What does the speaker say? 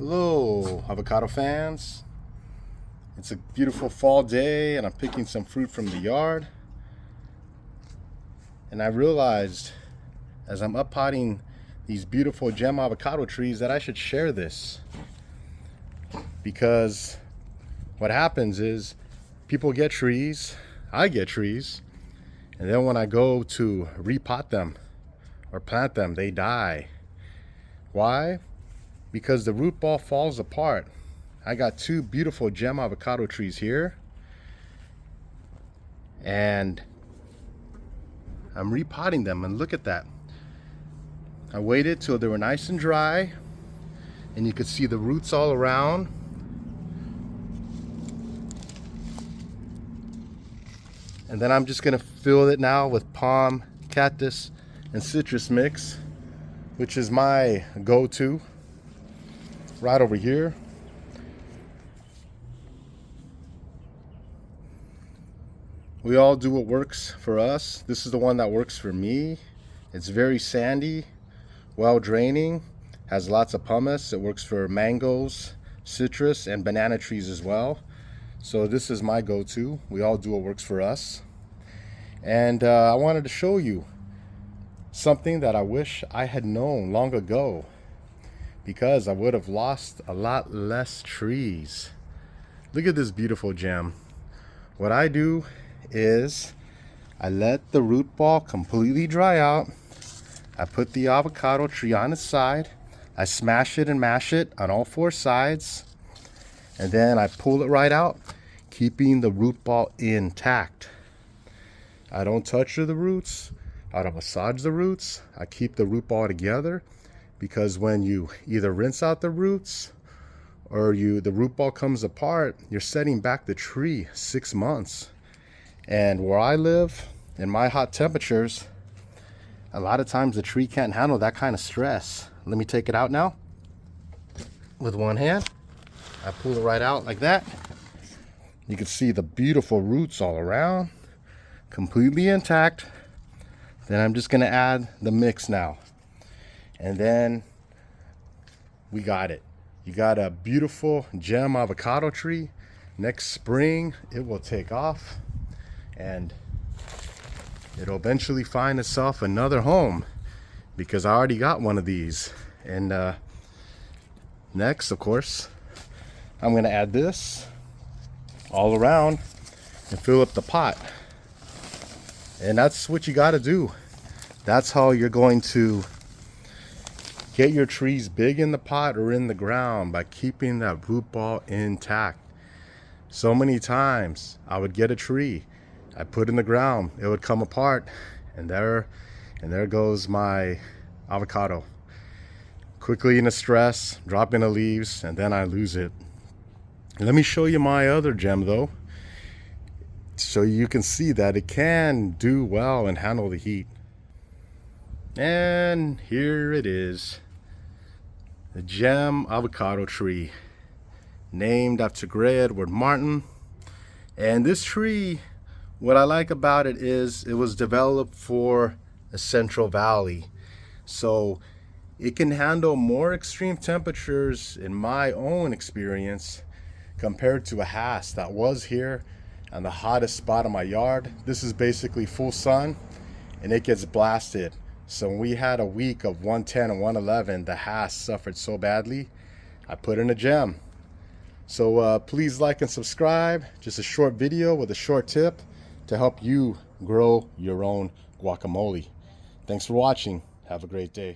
Hello, avocado fans. It's a beautiful fall day and I'm picking some fruit from the yard. And I realized as I'm uppotting these beautiful gem avocado trees that I should share this. Because what happens is people get trees, I get trees, and then when I go to repot them or plant them, they die. Why? Because the root ball falls apart. I got two beautiful gem avocado trees here, and I'm repotting them, and look at that. I waited till they were nice and dry, and you could see the roots all around. And then I'm just gonna fill it now with palm, cactus, and citrus mix, which is my go-to right over here. We all do what works for us. This is the one that works for me. It's very sandy, well draining, has lots of pumice. It works for mangoes, citrus, and banana trees as well. So this is my go-to. We all do what works for us. And I wanted to show you something that I wish I had known long ago, because I would have lost a lot less trees. Look at this beautiful gem. What I do is I let the root ball completely dry out. I put the avocado tree on its side. I smash it and mash it on all four sides. And then I pull it right out, keeping the root ball intact. I don't touch the roots. I don't massage the roots. I keep the root ball together, because when you either rinse out the roots or the root ball comes apart, you're setting back the tree 6 months. And where I live, in my hot temperatures, a lot of times the tree can't handle that kind of stress. Let me take it out now. With one hand, I pull it right out like that. You can see the beautiful roots all around, completely intact. Then I'm just gonna add the mix now. And then we got it. You got a beautiful gem avocado tree. Next spring, it will take off and it'll eventually find itself another home, because I already got one of these. And next, of course, I'm gonna add this all around and fill up the pot. And that's what you gotta do. That's how you're going to get your trees big in the pot or in the ground, by keeping that root ball intact. So many times I would get a tree, I put in the ground, it would come apart, and there goes my avocado. Quickly in a stress, dropping the leaves, and then I lose it. Let me show you my other gem though, so you can see that it can do well and handle the heat. And here it is, the gem avocado tree, named after Gray Edward Martin. And this tree, what I like about it is it was developed for a Central Valley, so it can handle more extreme temperatures, in my own experience, compared to a Hass that was here on the hottest spot of my yard. This is basically full sun and it gets blasted. So when we had a week of 110 and 111, the Hass suffered so badly, I put in a gem. So please like and subscribe. Just a short video with a short tip to help you grow your own guacamole. Thanks for watching. Have a great day.